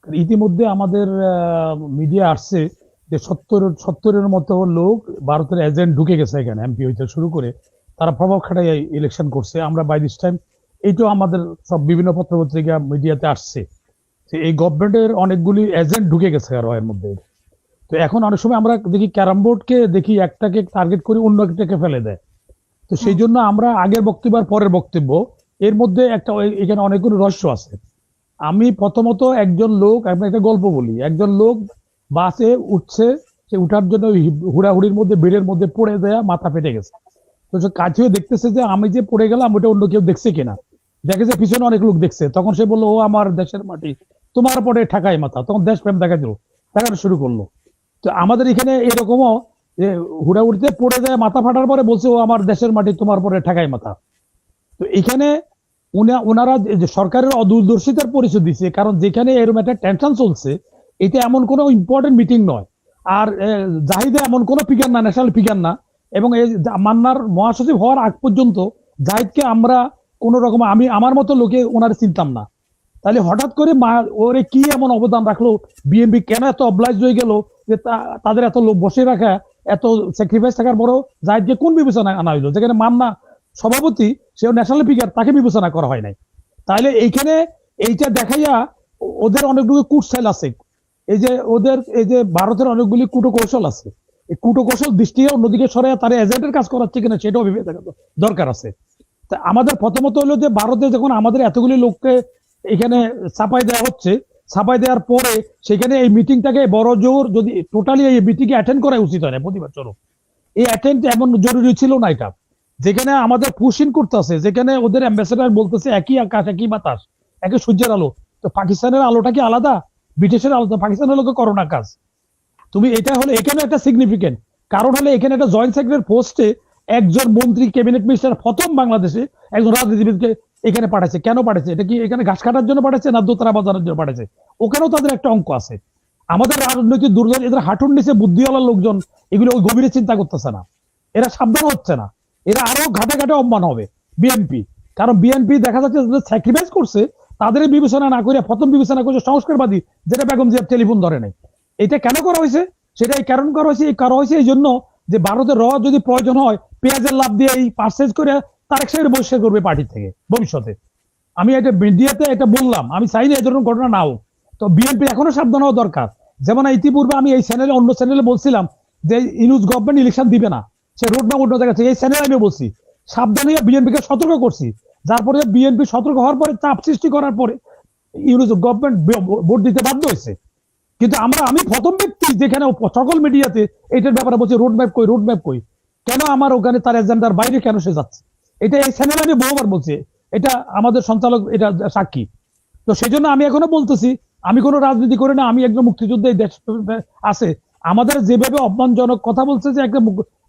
ইতিমধ্যে আমাদের মিডিয়া আসছে যে 70-এর মতো লোক ভারতের এজেন্ট ঢুকে গেছে এখানে, এমপি হইতে শুরু করে তারা প্রভাব খাটাই ইলেকশন করছে। আমরা বাই দিস টাইম এইটাও আমাদের সব বিভিন্ন পত্রপত্রিকা মিডিয়াতে আসছে যে এই গভর্নমেন্টের অনেকগুলি এজেন্ট ঢুকে গেছে আরো এর মধ্যে। তো এখন অনেক সময় আমরা দেখি ক্যারাম বোর্ডকে দেখি একটাকে টার্গেট করে অন্য একটাকে ফেলে দেয়। তো সেই জন্য আমরা আগের বক্তব্য আর পরের বক্তব্য এর মধ্যে একটা এখানে অনেকগুলো রহস্য আছে। আমি প্রথমত একজন লোক, আমি একটা গল্প বলি। একজন লোক বাসে উঠছে, সে উঠার জন্য হুড়াহুড়ির মধ্যে ভিড়ের মধ্যে পড়ে দেয়া মাথা ফেটে গেছে। তো সে কাছে দেখতেছে যে আমি যে পড়ে গেলাম ওটা অন্য কেউ দেখছে কিনা, দেখে যে পিছনে অনেক লোক দেখছে। তখন সে বললো, ও আমার দেশের মাটি, তোমার পরে ঠাকাই মাথা। তখন দেশপ্রেম দেখানো শুরু করলো। তো আমাদের এখানে এরকমও যে হুড়াহুড়িতে পড়ে যায় মাথা ফাটার পরে বলছে, ও আমার দেশের মাটি, তোমার পরে ঠাকাই মাথা। তো এখানে ওনারা যে সরকারের অদূরদর্শিতার পরিচয় দিচ্ছে, কারণ যেখানে এরকম একটা টেনশন চলছে, এটা এমন কোনো ইম্পর্টেন্ট মিটিং নয়। আর জাহিদে এমন কোনো ফিগার না, ন্যাশনাল ফিগার না। এবং এই মান্নার মহাসচিব হওয়ার আগ পর্যন্ত জাহিদকে আমরা কোন রকম, আমি আমার মতো লোকে ওনার চিনতাম না। তাহলে হঠাৎ করে ওরে কি এমন অবদান রাখলো, বিএনপি কেন এত অবলাইজ হয়ে গেল যে তাদের এত লোক বসে রাখা, এত স্যাক্রিফাইস থাকার পরও জাহিদকে কোন বিবেচনা আনা হইলো? যেখানে মান্না সভাপতি, সে ন্যাশনাল ফিগার, তাকে বিবেচনা করা হয় নাই। তাহলে এইখানে এইটা দেখাইয়া ওদের অনেকগুলো কুটসাইল আছে। এই যে ভারতের অনেকগুলি কৌশল আছে। এই কৌশল দৃষ্টি অন্যদিকে সরাইয়া তারা এজেন্টের কাজ করাচ্ছে কিনা সেটাও ভেবে দেখা দরকার আছে। তা আমাদের প্রথমত হলো যে ভারতে যখন আমাদের এতগুলি লোককে এখানে ছাপাই দেওয়া হচ্ছে, ছাপাই দেওয়ার পরে সেখানে এই মিটিংটাকে বড় জোর যদি টোটালি এই মিটিংকে অ্যাটেন্ড করা উচিত হয় না প্রতিবাদ স্বরূপ। এই অ্যাটেন্ড এমন জরুরি ছিল না এটা। যেখানে আমাদের পুশিন করতেছে, যেখানে ওদের অ্যাম্বাসেডার বলতেছে একই আকাশ একই বাতাস একই সূর্যের আলো। তো পাকিস্তানের আলোটা কি আলাদা? ব্রিটিশের আলো তো পাকিস্তানের লোকে করোনা কাজ। তুমি এটা হলে এখানে একটা সিগনিফিকেন্ট কারণ হলে এখানে একটা জয়েন্ট সেক্রেটারি পোস্টে একজন মন্ত্রী, ক্যাবিনেট মিনিস্টার প্রথম বাংলাদেশে একজন রাজনীতিবিদকে এখানে পাঠাচ্ছে। কেন পাঠাচ্ছে? এটা কি এখানে ঘাস কাটার জন্য পাঠাচ্ছে না দোতারা বাজারের জন্য পাঠাচ্ছে? ওখানেও তাদের একটা অঙ্ক আছে। আমাদের রাজনৈতিক দুর্যোগ, এদের হাঁটুর নিচে বুদ্ধিওয়ালা লোকজন এগুলো ওই গভীরে চিন্তা করতেছে না, এরা সাবধান হচ্ছে না। এরা আরো ঘাটে ঘাটে অপমান হবে বিএনপি। কারণ বিএনপি দেখা যাচ্ছে স্যাক্রিফাইস করছে, তাদের বিবেচনা না করে প্রথম বিবেচনা করছে সংস্কারবাদী, যেটা বেগম জিয়ার টেলিফোন ধরে নাই। এটা কেন করা হয়েছে? সেটা এই কারণ করা হয়েছে এই জন্য যে ভারতের যদি প্রয়োজন হয় পেঁয়াজের লাভ দিয়ে এই পার্সেজ করে তারেক সাহেব বহিষ্কার করবে পার্টি থেকে ভবিষ্যতে। আমি এটা মিডিয়াতে এটা বললাম, আমি চাই না এই ধরনের ঘটনা না হোক। তো বিএনপি এখনো সাবধান হওয়া দরকার। যেমন ইতিপূর্বে আমি এই চ্যানেলে, অন্য চ্যানেলে বলছিলাম যে ইউনুস গভর্নমেন্ট ইলেকশন দিবে না, সে রোড না অন্য জায়গায়। এই চ্যানেলে আমি বলছি, সাবধান হয়ে বিএনপিকে সতর্ক করছি। যার পরে বিএনপি সতর্ক হওয়ার পরে চাপ সৃষ্টি করার পরে ইউনুস গভর্নমেন্ট ভোট দিতে বাধ্য হয়েছে। কিন্তু আমি প্রথম ব্যক্তি যেখানে সকল মিডিয়াতে এটার ব্যাপারে বলছি রোড ম্যাপ কই, কেন আমার ওখানে তার এজেন্ডার বাইরে কেন সে যাচ্ছে? এটা এই চ্যানেলে আমি বহুবার বলছি, এটা আমাদের সঞ্চালক এটা সাক্ষী। তো সেই জন্য আমি এখনো বলতেছি, আমি কোনো রাজনীতি করি না, আমি একজন মুক্তিযুদ্ধ এই দেশ আছে। আমাদের যেভাবে অপমানজনক কথা বলছে যে একটা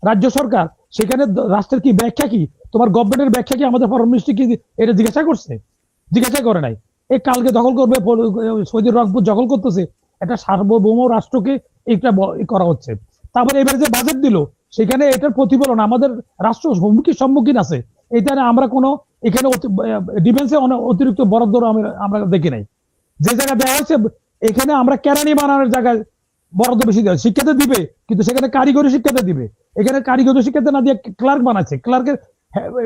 রাজ্য সরকার, সেখানে রাষ্ট্রের কি ব্যাখ্যা কি, তোমার গভর্নমেন্টের ব্যাখ্যা কি আমাদের ফরেন মিনিস্ট্রি কি এটা জিজ্ঞাসা করছে? জিজ্ঞাসা করে নাই। এই কালকে দখল করবে, সৌদি রংপুর দখল করতেছে, একটা সার্বভৌম রাষ্ট্রকে এটা করা হচ্ছে। তারপরে এবার যে বাজেট দিল, সেখানে এটার প্রতিফলন আমাদের রাষ্ট্র সম্মুখীন আছে। এটা আমরা কোনো এখানে ডিফেন্সে অতিরিক্ত বরাদ্দ আমরা দেখি নাই। যে জায়গা দেওয়া হচ্ছে এখানে আমরা কেরানি বানানোর জায়গায় বরাদ্দ বেশি দেওয়া, শিক্ষাতে দিবে কিন্তু সেখানে কারিগরি শিক্ষাতে দিবে। এখানে কারিগরি শিক্ষাতে না দিয়ে ক্লার্ক বানাচ্ছে, ক্লার্কের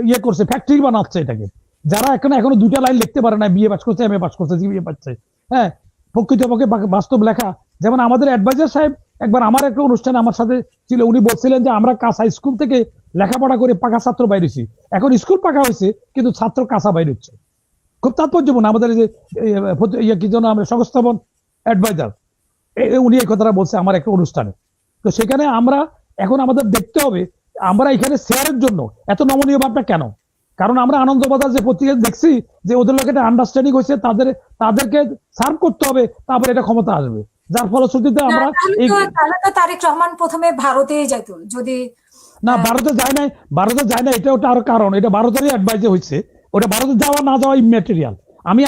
ইয়ে করছে, ফ্যাক্টরি বানাচ্ছে এটাকে। যারা এখনো দুইটা লাইন লিখতে পারে না, বিএ পাস করছে, এমএ পাস করছে, জিবিএ পাচ্ছে। হ্যাঁ, প্রকৃতপক্ষে বাস্তব লেখা। যেমন আমাদের অ্যাডভাইজার সাহেব একবার আমার একটা অনুষ্ঠানে আমার সাথে ছিল, উনি বলছিলেন যে আমরা কাঁচা স্কুল থেকে লেখাপড়া করে পাকা ছাত্র বাইরেছি, এখন স্কুল পাকা হয়েছে কিন্তু ছাত্র কাঁচা বাইরে হচ্ছে। খুব তাৎপর্যপূর্ণ। আমাদের যে কি জন্য আমরা সংস্থাপন অ্যাডভাইজার, উনি এই কথাটা বলছে আমার একটা অনুষ্ঠানে। তো সেখানে আমরা এখন আমাদের দেখতে হবে আমরা এখানে শেয়ারের জন্য এত নমনীয় ভাবটা কেন? কারণ আমরা আনন্দবাজার যে পত্রিকা দেখছি যে ওদের লোক একটা আন্ডারস্ট্যান্ডিং হয়েছে, তাদেরকে সার্ভ করতে হবে, তারপরে এটা ক্ষমতা আসবে। যার ফলশ্রুতিতে আমরা তারেক রহমান প্রথমে ভারতে যেত, যদি না ভারতে যায় না, এটা ওটা আরো কারণ, এটা ভারতেরই অ্যাডভাইজে হয়েছে। ওটা ভারতে যাওয়া না যাওয়া ইম্যাটেরিয়াল।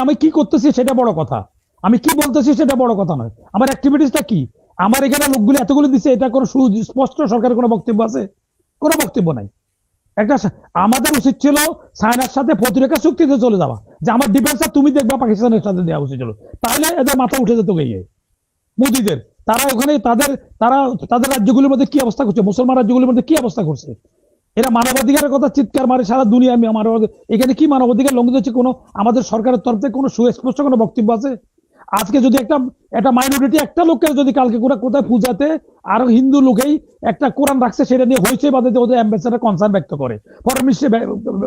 আমি কি করতেছি সেটা বড় কথা, আমি কি বলতেছি সেটা বড় কথা নয়, আমার অ্যাক্টিভিটিসটা কি। আমার এখানে লোকগুলো এতগুলো দিচ্ছে, এটা কোনো সুস্পষ্ট সরকারের কোনো বক্তব্য আছে? কোনো বক্তব্য নাই। একটা আমাদের উচিত ছিল চায়নার সাথে প্রতিরক্ষা চুক্তিতে চলে যাওয়া, যে আমার ডিফেন্সটা তুমি দেখবা পাকিস্তানের সাথে দেওয়া উচিত ছিল। তাহলে এদের মাথা উঠে যেত গিয়ে মোদিদের। তারা ওখানে তারা তাদের রাজ্যগুলির মধ্যে কি অবস্থা করছে, মুসলমান রাজ্যগুলির মধ্যে কি অবস্থা করছে, এরা মানবাধিকারের কথা চিৎকার মারে সারা দুনিয়া। এখানে কি মানবাধিকার লঙ্ঘিত হচ্ছে? কোনো আমাদের সরকারের তরফ থেকে কোনো সুস্পষ্ট কোনো বক্তব্য আছে? আজকে যদি একটা মাইনরিটি একটা লোককে যদি কালকে কোথায় পূজাতে আর হিন্দু লোকেই একটা কোরআন রাখছে, সেটা নিয়ে হয়েছে বাদে ওদের অ্যাম্বাসেডার কনসার্ন ব্যক্ত করে, ফরেন মিনিস্ট্রি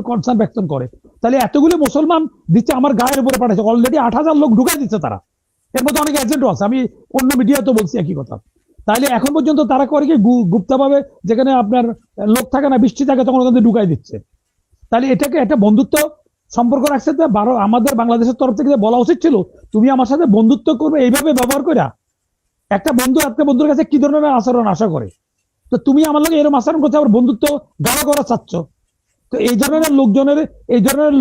কনসার্ন ব্যক্ত করে, তাহলে এতগুলো মুসলমান দিচ্ছে আমার গায়ের উপরে পাঠাচ্ছে। অলরেডি 8,000 লোক ঢুকাই দিচ্ছে তারা, এর মধ্যে অনেক এজেন্টও আছে, আমি অন্য মিডিয়াতে বলছি একই কথা। তাইলে এখন পর্যন্ত তারা করে কি গুপ্তভাবে, যেখানে আপনার লোক থাকে না, বৃষ্টি থাকে, তখন ওখানে ঢুকাই দিচ্ছে। তাহলে এটাকে একটা বন্ধুত্ব সম্পর্ক রাখছে, তো আমাদের বাংলাদেশের তরফ থেকে বলা উচিত ছিল তুমি আমার সাথে বন্ধুত্ব করবে এইভাবে ব্যবহার করে। একটা বন্ধু একটা বন্ধুর কাছে কি ধরনের আচরণ আশা করে, তো তুমি আমার লাগে এরকম আচরণ করছে, আবার বন্ধুত্ব গাঢ় করা চাচ্ছ। তো এই ধরনের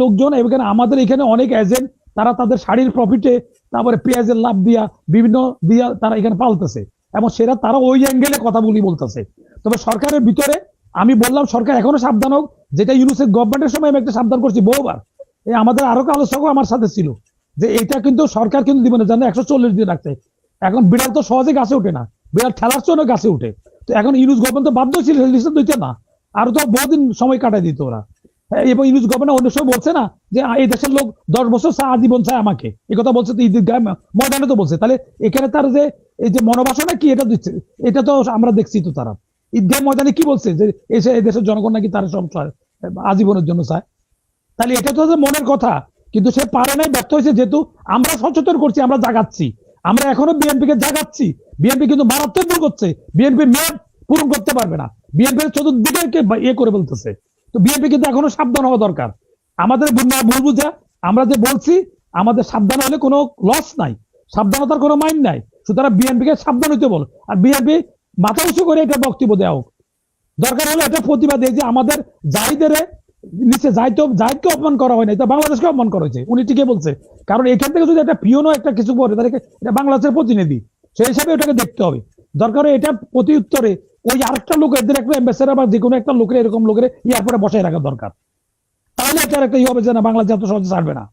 লোকজন এখানে আমাদের এখানে অনেক এজেন্ট, তারা তাদের শাড়ির প্রফিটে, তারপরে পেঁয়াজের লাভ দিয়া বিভিন্ন দিয়া তারা এখানে পালতেছে, এবং তারা ওই অ্যাঙ্গেলে কথা বলতেছে। তবে সরকারের ভিতরে আমি বললাম সরকার এখনো সাবধান হোক, যেটা ইউনিসেফ গভর্নমেন্টের সময় আমি একটা সাবধান করছি বহুবার। এই আমাদের আরো আলোচকও আমার সাথে ছিল যে এটা কিন্তু সরকার কিন্তু দিবে না, জানো 140 দিন রাখছে। এখন বিড়াল তো সহজে গাছে ওঠে না, বিড়াল ঠেলার জন্য গাছে উঠে। তো এখন ইউনুস গভর্নমেন্ট তো বাধ্য ছিল লিস্ট দিতে না, আরো তো বহুদিন সময় কাটাই দিত ওরা। এবং ইউনুস গভর্নমেন্ট অন্য সময় বলছে না যে এই দেশের লোক 10 বছর আজীবন চায় আমাকে, এই কথা বলছে তো ঈদগাহ ময়দানে তো বলছে। তাহলে এখানে তার যে এই যে মনোবাসনা কি এটা দিচ্ছে, এটা তো আমরা দেখছি তো। তারা ঈদগাহ ময়দানে কি বলছে যে এসে এই দেশের জনগণ নাকি তারা সব আজীবনের জন্য চায়। তাহলে এটা তো মনের কথা, কিন্তু সে পারে নাই, ব্যর্থ হয়েছে। যেহেতু আমরা সচেতন করছি, আমরা জাগাচ্ছি, আমরা এখনো বিএনপি কে জাগাচ্ছি। বিএনপি কিন্তু মারাত্মক ভুল করছে, বিএনপি মেয়াদ পূরণ করতে পারবে না, বিএনপি চতুর্দিকে ইয়ে করে বলতেছে। তো বিএনপি কিন্তু এখনো সাবধান হওয়া দরকার। আমাদের ভুল বুঝা আমরা যে বলছি, আমাদের সাবধান হলে কোনো লস নাই, সাবধানতার কোনো মাইন্ড নাই। সুতরাং বিএনপি কে সাবধান হইতে বল, আর বিএনপি মাথা উঁচু করে এটা বক্তব্য দেওয়া হোক। দরকার হলে এটা প্রতিবাদ, এই যে আমাদের জাহিদের নিচে জাহিদকে অপমান করা হয় না, এটা বাংলাদেশকে অপমান করা হয়েছে, উনি ঠিকই বলছে। কারণ এখান থেকে যদি একটা পিওনও একটা কিছু করে, তাহলে এটা বাংলাদেশের প্রতিনিধি, সেই হিসাবে ওটাকে দেখতে হবে। দরকার এটা প্রতি উত্তরে ওই আরেকটা লোক, এদের একটা অ্যাম্বাসেডার বা যে কোনো একটা লোকের এরকম লোকের এয়ারপোর্টে বসায় রাখা দরকার। তাহলে এটার একটা ই হবে যে না, বাংলাদেশ এত সহজে ছাড়বে না।